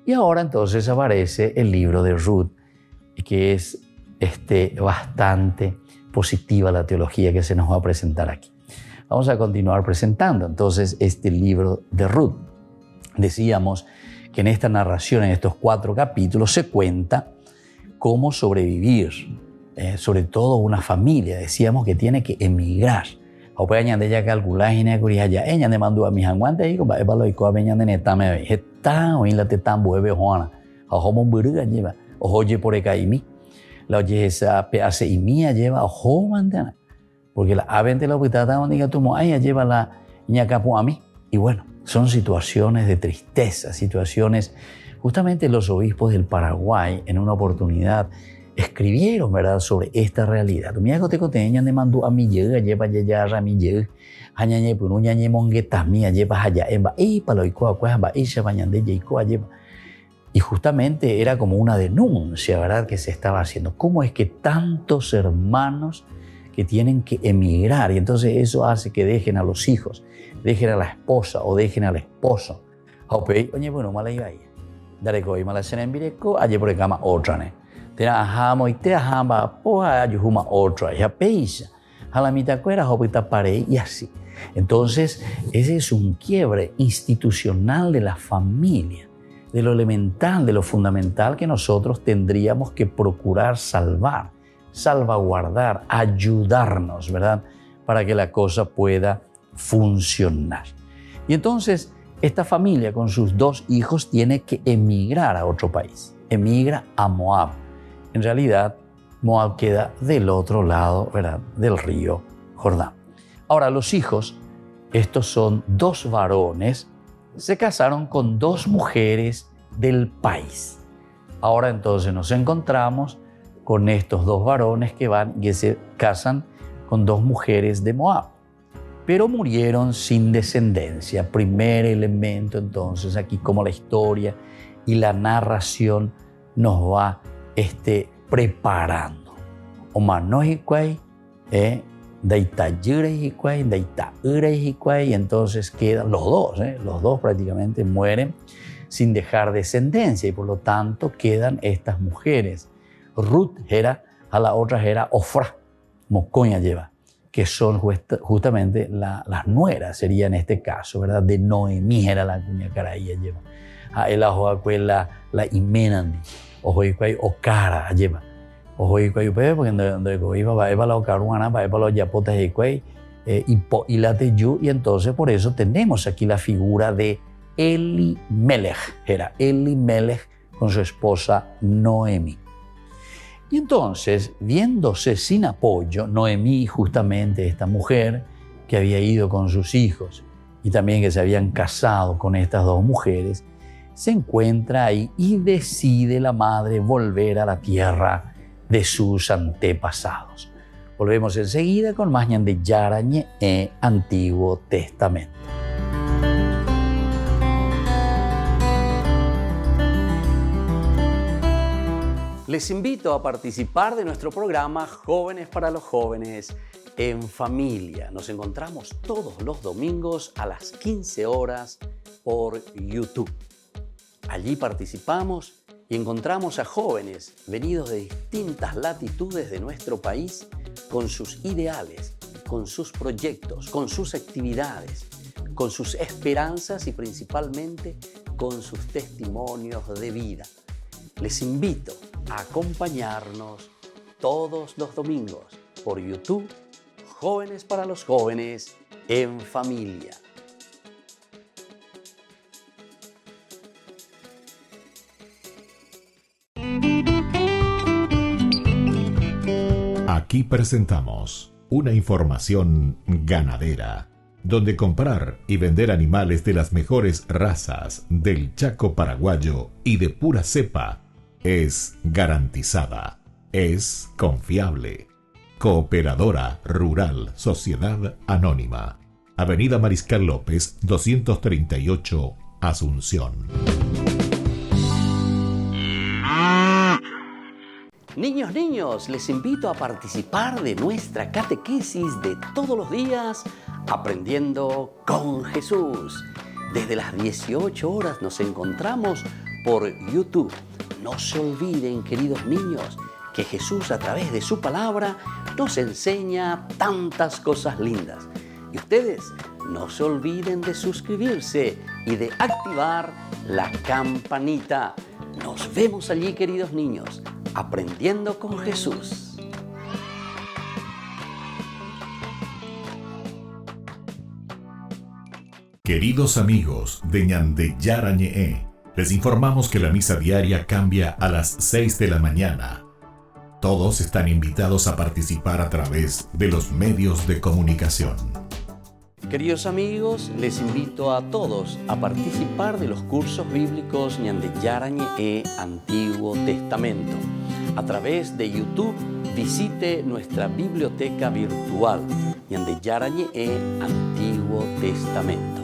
Y ahora entonces aparece el libro de Ruth, que es bastante positiva la teología que se nos va a presentar aquí. Vamos a continuar presentando entonces este libro de Ruth. Decíamos que en esta narración, en estos 4 capítulos, se cuenta cómo sobrevivir, sobre todo una familia. Decíamos que tiene que emigrar. O puede añadir ya calcular y ya ella me mandó a mis aguantes y como lo ico a veñan de neta me ve. Está o en la tetan bueve juana. A homo buruga lleva. O oye por ecaimi. La oye esa hace y mía lleva o jomandana. Porque la avente la pitata donde diga tu ay lleva la ñacapo a mí. Y bueno, son situaciones de tristeza, situaciones. Justamente los obispos del Paraguay en una oportunidad escribieron, ¿verdad?, sobre esta realidad. Mira que te conteñan de mandó a mi llega lleva ya a mi llega hañañe punuñañe mongueta mía lleva allá en ba y paloico a ba y se bañan de yeiko lleva. Y justamente era como una denuncia, ¿verdad?, que se estaba haciendo. ¿Cómo es que tantos hermanos que tienen que emigrar? Y entonces eso hace que dejen a los hijos, dejen a la esposa o dejen al esposo. Oye, bueno, mala iba ahí. Dale coi mala cena en vireco, allí por el cama otra, ¿ne? Te ajamo y te ajamba, poa ayuhuma otra, ya peisa. A la mitad cuera, hopita pare y así. Entonces, ese es un quiebre institucional de la familia, de lo elemental, de lo fundamental que nosotros tendríamos que procurar salvar, salvaguardar, ayudarnos, ¿verdad?, para que la cosa pueda funcionar. Y entonces, esta familia con sus 2 hijos tiene que emigrar a otro país. Emigra a Moab. En realidad, Moab queda del otro lado, ¿verdad?, del río Jordán. Ahora, los hijos, estos son 2 varones, se casaron con 2 mujeres del país. Ahora entonces nos encontramos con estos 2 varones que van y se casan con 2 mujeres de Moab, pero murieron sin descendencia. Primer elemento entonces aquí, como la historia y la narración nos va preparando. Y entonces quedan los dos prácticamente mueren sin dejar descendencia y por lo tanto quedan estas mujeres. Ruth era, a la otra era Ofra, Mocoña lleva, que son justamente las nueras, sería en este caso, ¿verdad? De Noemí era la cuña caraía lleva. El ajo la Imenandi. Ojo y cara lleva. Ojo y porque donde iba va la ocaruana, va los yapotas y la teyu, y entonces por eso tenemos aquí la figura de Elimelech. Era Elimelech con su esposa Noemí. Y entonces, viéndose sin apoyo, Noemí, justamente esta mujer que había ido con sus hijos y también que se habían casado con estas 2 mujeres, se encuentra ahí y decide la madre volver a la tierra de sus antepasados. Volvemos enseguida con más Ñande Yarañe e Antiguo Testamento. Les invito a participar de nuestro programa Jóvenes para los Jóvenes en Familia. Nos encontramos todos los domingos a las 15 horas por YouTube. Allí participamos y encontramos a jóvenes venidos de distintas latitudes de nuestro país con sus ideales, con sus proyectos, con sus actividades, con sus esperanzas y principalmente con sus testimonios de vida. Les invito a acompañarnos todos los domingos por YouTube, Jóvenes para los Jóvenes en Familia. Aquí presentamos una información ganadera, donde comprar y vender animales de las mejores razas del Chaco paraguayo y de pura cepa es garantizada, es confiable. Cooperadora Rural Sociedad Anónima, Avenida Mariscal López, 238, Asunción. Niños, les invito a participar de nuestra catequesis de todos los días, Aprendiendo con Jesús. Desde las 18 horas nos encontramos por YouTube. No se olviden, queridos niños, que Jesús a través de su palabra nos enseña tantas cosas lindas. Y ustedes no se olviden de suscribirse y de activar la campanita. Nos vemos allí, queridos niños, Aprendiendo con Jesús. Queridos amigos de Ñande Yarañe, les informamos que la misa diaria cambia a las 6 de la mañana. Todos están invitados a participar a través de los medios de comunicación. Queridos amigos, les invito a todos a participar de los cursos bíblicos Ñande Yarañe Antiguo Testamento. A través de YouTube, visite nuestra biblioteca virtual Ñande Yarañe Antiguo Testamento.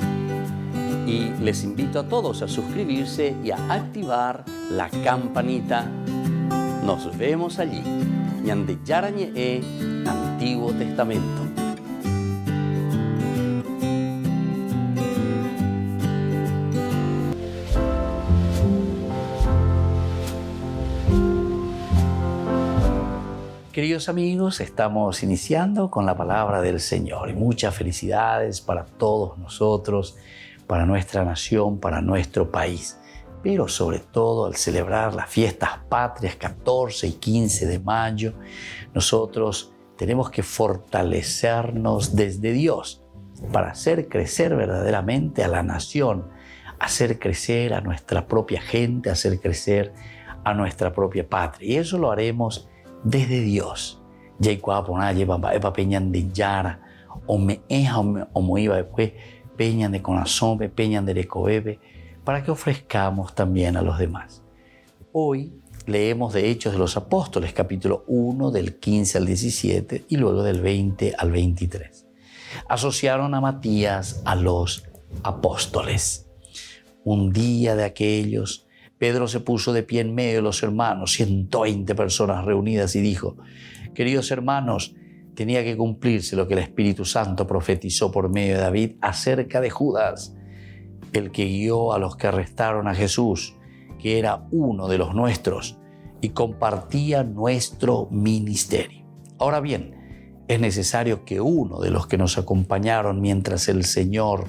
Y les invito a todos a suscribirse y a activar la campanita. Nos vemos allí, Ñande Yarañe Antiguo Testamento. Queridos amigos, estamos iniciando con la palabra del Señor y muchas felicidades para todos nosotros, para nuestra nación, para nuestro país. Pero sobre todo al celebrar las fiestas patrias 14 y 15 de mayo, nosotros tenemos que fortalecernos desde Dios para hacer crecer verdaderamente a la nación, hacer crecer a nuestra propia gente, hacer crecer a nuestra propia patria. Y eso lo haremos desde Dios. Peñan de Yara, o me eja o me iba después, peñan de corazón, peñan de recobebe, para que ofrezcamos también a los demás. Hoy leemos de Hechos de los Apóstoles, capítulo 1, del 15 al 17 y luego del 20 al 23. Asociaron a Matías a los apóstoles. Un día de aquellos, Pedro se puso de pie en medio de los hermanos, 120 personas reunidas, y dijo: queridos hermanos, tenía que cumplirse lo que el Espíritu Santo profetizó por medio de David acerca de Judas, el que guió a los que arrestaron a Jesús, que era uno de los nuestros y compartía nuestro ministerio. Ahora bien, es necesario que uno de los que nos acompañaron mientras el Señor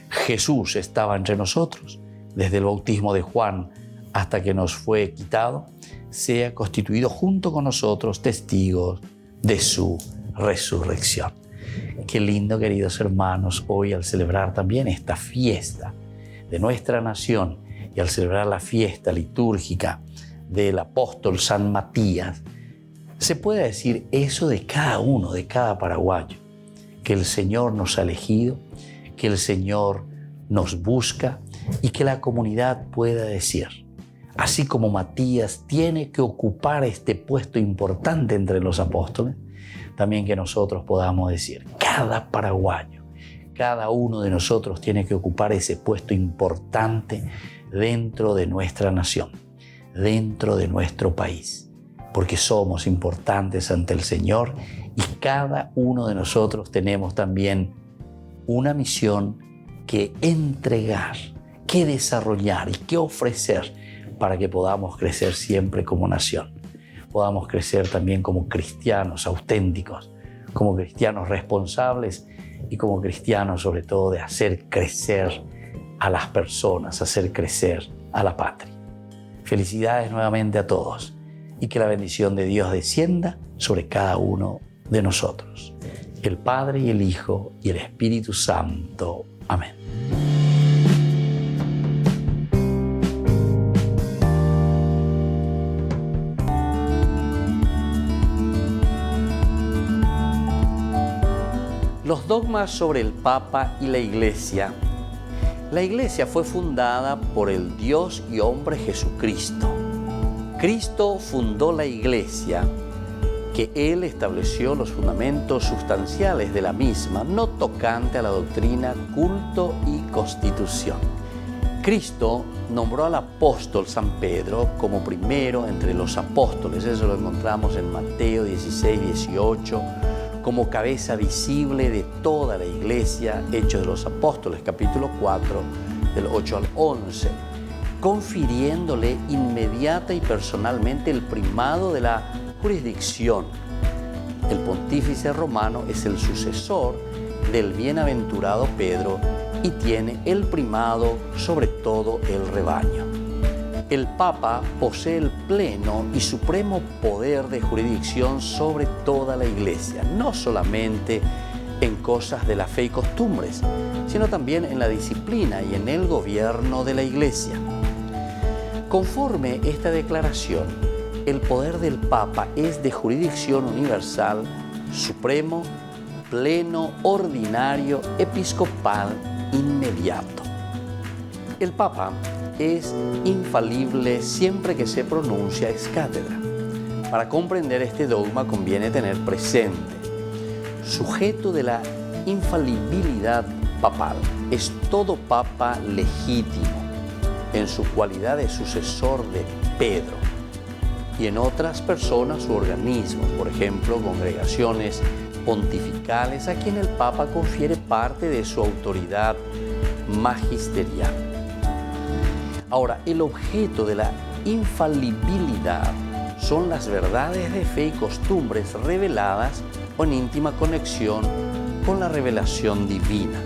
Jesús estaba entre nosotros, desde el bautismo de Juan hasta que nos fue quitado, sea constituido junto con nosotros testigos de su resurrección. Qué lindo, queridos hermanos, hoy al celebrar también esta fiesta de nuestra nación y al celebrar la fiesta litúrgica del apóstol San Matías, se puede decir eso de cada uno, de cada paraguayo, que el Señor nos ha elegido, que el Señor nos busca y que la comunidad pueda decir: así como Matías tiene que ocupar este puesto importante entre los apóstoles, también que nosotros podamos decir, cada paraguayo, cada uno de nosotros tiene que ocupar ese puesto importante dentro de nuestra nación, dentro de nuestro país, porque somos importantes ante el Señor y cada uno de nosotros tenemos también una misión que entregar, que desarrollar y que ofrecer para que podamos crecer siempre como nación. Podamos crecer también como cristianos auténticos, como cristianos responsables y como cristianos sobre todo de hacer crecer a las personas, hacer crecer a la patria. Felicidades nuevamente a todos y que la bendición de Dios descienda sobre cada uno de nosotros. El Padre y el Hijo y el Espíritu Santo. Amén. Los dogmas sobre el Papa y la Iglesia. La Iglesia fue fundada por el Dios y hombre Jesucristo. Cristo fundó la Iglesia, que Él estableció los fundamentos sustanciales de la misma, no tocante a la doctrina, culto y constitución. Cristo nombró al apóstol San Pedro como primero entre los apóstoles, eso lo encontramos en Mateo 16, 18, como cabeza visible de toda la Iglesia, Hechos de los Apóstoles, capítulo 4, del 8 al 11, confiriéndole inmediata y personalmente el primado de la jurisdicción. El pontífice romano es el sucesor del bienaventurado Pedro y tiene el primado sobre todo el rebaño. El Papa posee el pleno y supremo poder de jurisdicción sobre toda la Iglesia, no solamente en cosas de la fe y costumbres, sino también en la disciplina y en el gobierno de la Iglesia. Conforme esta declaración, el poder del Papa es de jurisdicción universal, supremo, pleno, ordinario, episcopal, inmediato. El Papa es infalible siempre que se pronuncia ex cátedra. Para comprender este dogma conviene tener presente, sujeto de la infalibilidad papal, es todo papa legítimo en su cualidad de sucesor de Pedro y en otras personas u organismos, por ejemplo, congregaciones pontificales a quien el Papa confiere parte de su autoridad magisterial. Ahora, el objeto de la infalibilidad son las verdades de fe y costumbres reveladas o en íntima conexión con la revelación divina.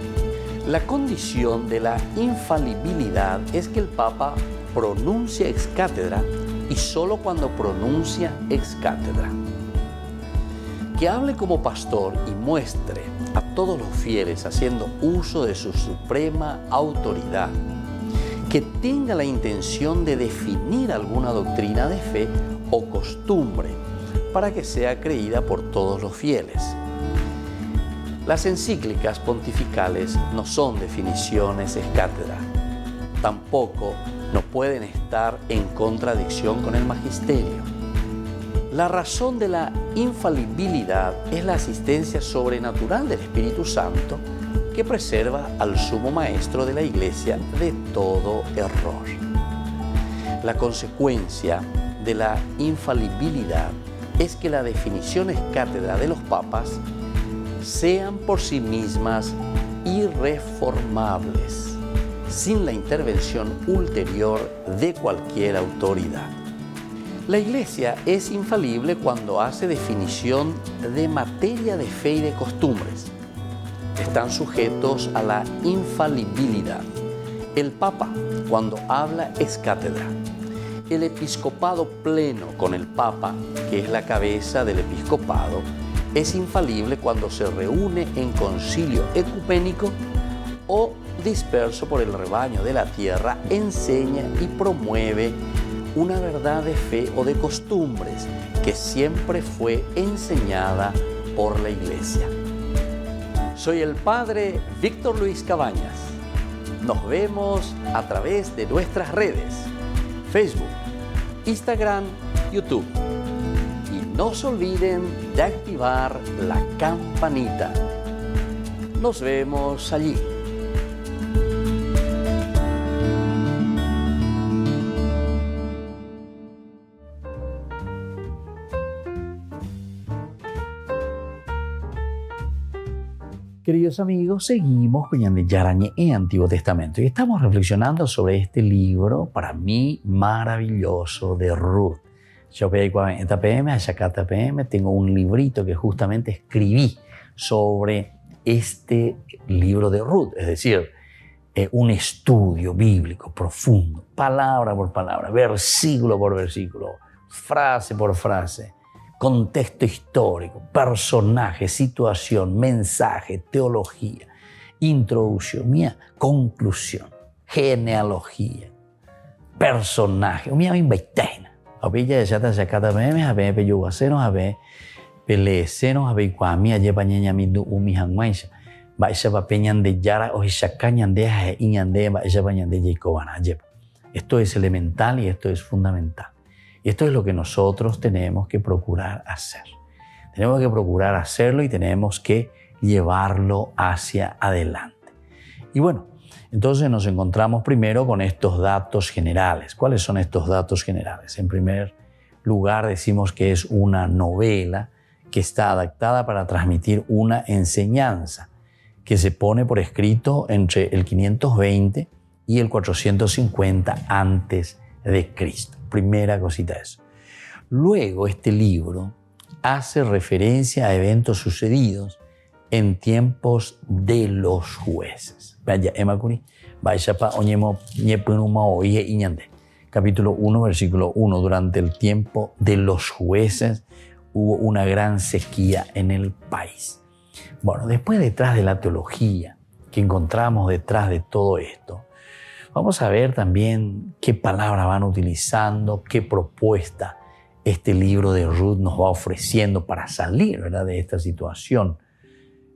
La condición de la infalibilidad es que el Papa pronuncia ex cátedra y solo cuando pronuncia ex cátedra. Que hable como pastor y muestre a todos los fieles haciendo uso de su suprema autoridad, que tenga la intención de definir alguna doctrina de fe o costumbre para que sea creída por todos los fieles. Las encíclicas pontificales no son definiciones ex cátedra, tampoco no pueden estar en contradicción con el magisterio. La razón de la infalibilidad es la asistencia sobrenatural del Espíritu Santo que preserva al sumo maestro de la Iglesia de todo error. La consecuencia de la infalibilidad es que las definiciones cátedra de los papas sean por sí mismas irreformables, sin la intervención ulterior de cualquier autoridad. La Iglesia es infalible cuando hace definición de materia de fe y de costumbres. Están sujetos a la infalibilidad. El Papa, cuando habla ex cátedra. El episcopado pleno con el Papa, que es la cabeza del episcopado, es infalible cuando se reúne en concilio ecuménico o disperso por el rebaño de la tierra, enseña y promueve una verdad de fe o de costumbres que siempre fue enseñada por la Iglesia. Soy el Padre Víctor Luis Cabañas. Nos vemos a través de nuestras redes, Facebook, Instagram, YouTube. Y no se olviden de activar la campanita. Nos vemos allí. Queridos amigos, seguimos con Ñande Yarañe en Antiguo Testamento y estamos reflexionando sobre este libro, para mí, maravilloso, de Ruth. Yo tengo un librito que justamente escribí sobre este libro de Ruth, es decir, un estudio bíblico profundo, palabra por palabra, versículo por versículo, frase por frase, contexto histórico, personaje, situación, mensaje, teología, introducción, mía, conclusión, genealogía, personaje, mía, invitaina. Había ya está sacada memes, había peyugaceros, había peleceros, había cuamia, lleva ñaña mi du umi hangmaisha. Baisha va peñan de yara o hisacañan de aje iñande baisha bañan de yecobana. Esto es elemental y esto es fundamental. Y esto es lo que nosotros tenemos que procurar hacer. Tenemos que procurar hacerlo y tenemos que llevarlo hacia adelante. Y bueno, entonces nos encontramos primero con estos datos generales. ¿Cuáles son estos datos generales? En primer lugar, decimos que es una novela que está adaptada para transmitir una enseñanza que se pone por escrito entre el 520 y el 450 antes de Cristo. Primera cosita eso. Luego este libro hace referencia a eventos sucedidos en tiempos de los jueces. Vaya, Emakuri, vaya pa oñemo ñepunuma oye iñande. Capítulo 1, versículo 1. Durante el tiempo de los jueces hubo una gran sequía en el país. Bueno, después detrás de la teología que encontramos detrás de todo esto, vamos a ver también qué palabras van utilizando, qué propuesta este libro de Ruth nos va ofreciendo para salir, ¿verdad?, de esta situación.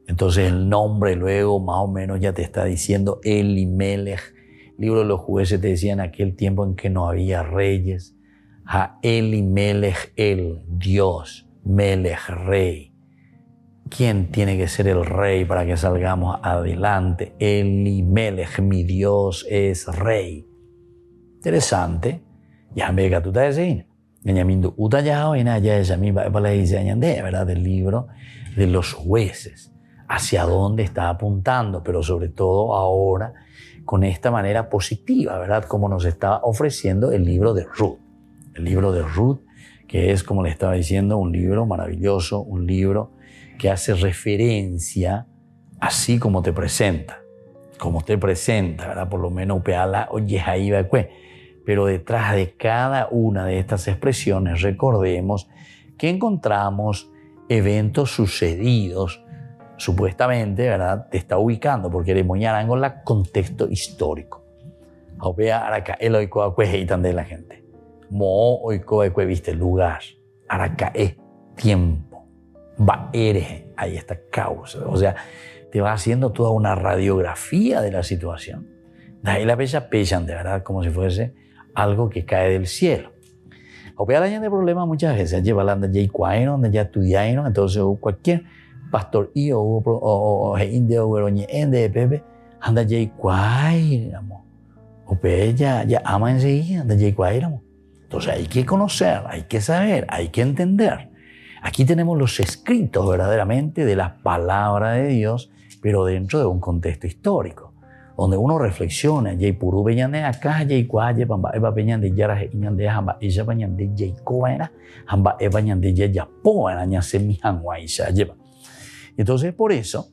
Entonces el nombre luego más o menos ya te está diciendo Elimelech. El libro de los jueces te decía en aquel tiempo en que no había reyes. Ha Elimelech, el Dios, Melech, rey. ¿Quién tiene que ser el rey para que salgamos adelante? Elimelech, mi Dios es rey. Interesante. Ya me diga tú te decís. ¿Verdad? Del libro de los jueces. Hacia dónde está apuntando, pero sobre todo ahora con esta manera positiva, ¿verdad? Como nos está ofreciendo el libro de Ruth. El libro de Ruth, que es, como le estaba diciendo, un libro maravilloso, un libro que hace referencia así como te presenta. Como te presenta, ¿verdad? Por lo menos upeala oye ahí va cue. Pero detrás de cada una de estas expresiones recordemos que encontramos eventos sucedidos. Supuestamente, ¿verdad?, te está ubicando porque eres muy arango en el contexto histórico. Ahora acá, el oico de la gente. Mo oico viste el lugar. Araca tiempo. Va eres, ahí está causa. O sea, te va haciendo toda una radiografía de la situación. De ahí la bella pellan, de verdad, como si fuese algo que cae del cielo. Opea la gente problema muchas veces. Lleva la anda ya donde ya estudiaron, entonces cualquier pastor y o indio o de pepe anda ya cuairamo o ya ama enseguida anda ya cuairamo. Entonces hay que conocer, hay que saber, hay que entender. Aquí tenemos los escritos verdaderamente de la palabra de Dios, pero dentro de un contexto histórico, donde uno reflexiona. Ya puru beñande acá ya cuaye pamba eva beñande yara iñande hamba ella beñande ya cobaera hamba eva beñande ya po araña semihan guaisha lleva. Entonces, por eso,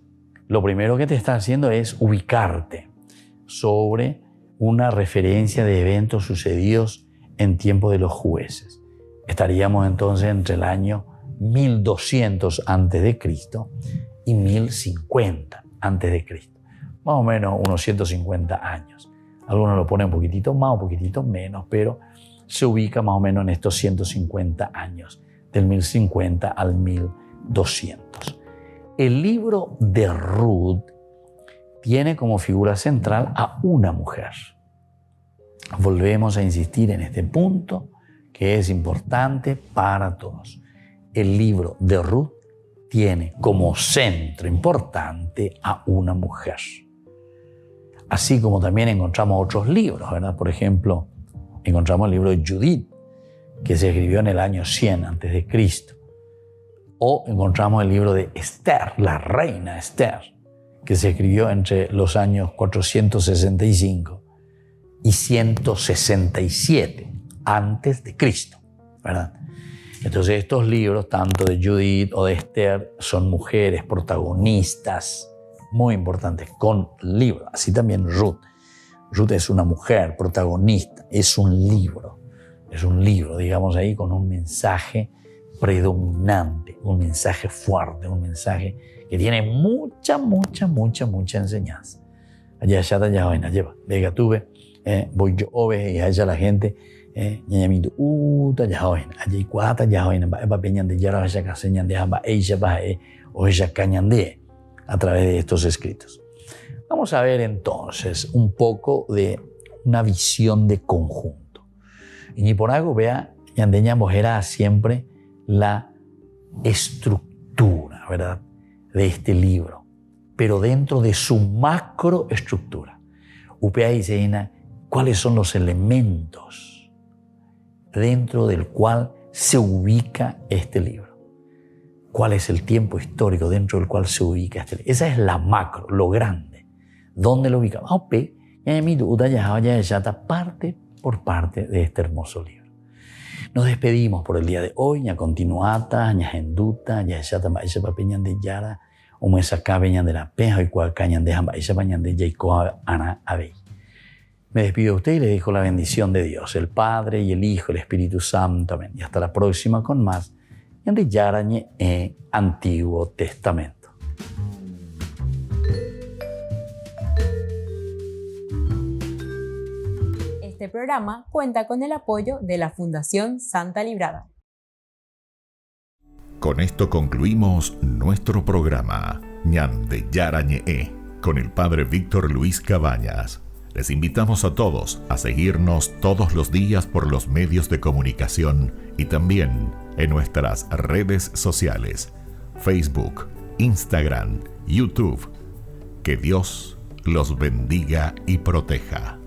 lo primero que te está haciendo es ubicarte sobre una referencia de eventos sucedidos en tiempo de los jueces. Estaríamos entonces entre el año 1200 a.C. y 1050 a.C. Más o menos unos 150 años. Algunos lo ponen un poquitito más, un poquitito menos, pero se ubica más o menos en estos 150 años, del 1050 al 1200. El libro de Ruth tiene como figura central a una mujer. Volvemos a insistir en este punto que es importante para todos. El libro de Ruth tiene como centro importante a una mujer. Así como también encontramos otros libros, ¿verdad? Por ejemplo, encontramos el libro de Judith, que se escribió en el año 100 a.C. O encontramos el libro de Esther, la reina Esther, que se escribió entre los años 465 y 167 antes de Cristo, ¿verdad? Entonces estos libros, tanto de Judith o de Esther, son mujeres protagonistas muy importantes con libros. Así también Ruth. Ruth es una mujer protagonista, es un libro, digamos ahí, con un mensaje predominante, un mensaje fuerte, un mensaje que tiene mucha enseñanza. Allá ya vaina lleva, vega tuve, voy yo ove y allá la gente, ñañamito uta ya vaina, allá y cuata ya vaina, va peñan de yara allá caseñan de amba ella va o ella cañan de a través de estos escritos. Vamos a ver entonces un poco de una visión de conjunto. Y por algo vea, ñandeña era siempre la estructura, ¿verdad?, de este libro, pero dentro de su macroestructura. Upea dice, ¿cuáles son los elementos dentro del cual se ubica este libro? ¿Cuál es el tiempo histórico dentro del cual se ubica este libro? Esa es la macro, lo grande. ¿Dónde lo ubicamos? Parte por parte de este hermoso libro. Nos despedimos por el día de hoy. Ña continuata, ña genduta, ña yata maisha papeñan de yara, o muesa cabeñan de la peja y cuacañan de jamba, isha bañan de yaicoa ana abey. Me despido de usted y le dejo la bendición de Dios, el Padre y el Hijo, el Espíritu Santo. Amén. Y hasta la próxima con más de Yarañe Antiguo Testamento. Este programa cuenta con el apoyo de la Fundación Santa Librada. Con esto concluimos nuestro programa Ñande Yarañe con el Padre Víctor Luis Cabañas. Les invitamos a todos a seguirnos todos los días por los medios de comunicación y también en nuestras redes sociales, Facebook, Instagram, YouTube. Que Dios los bendiga y proteja.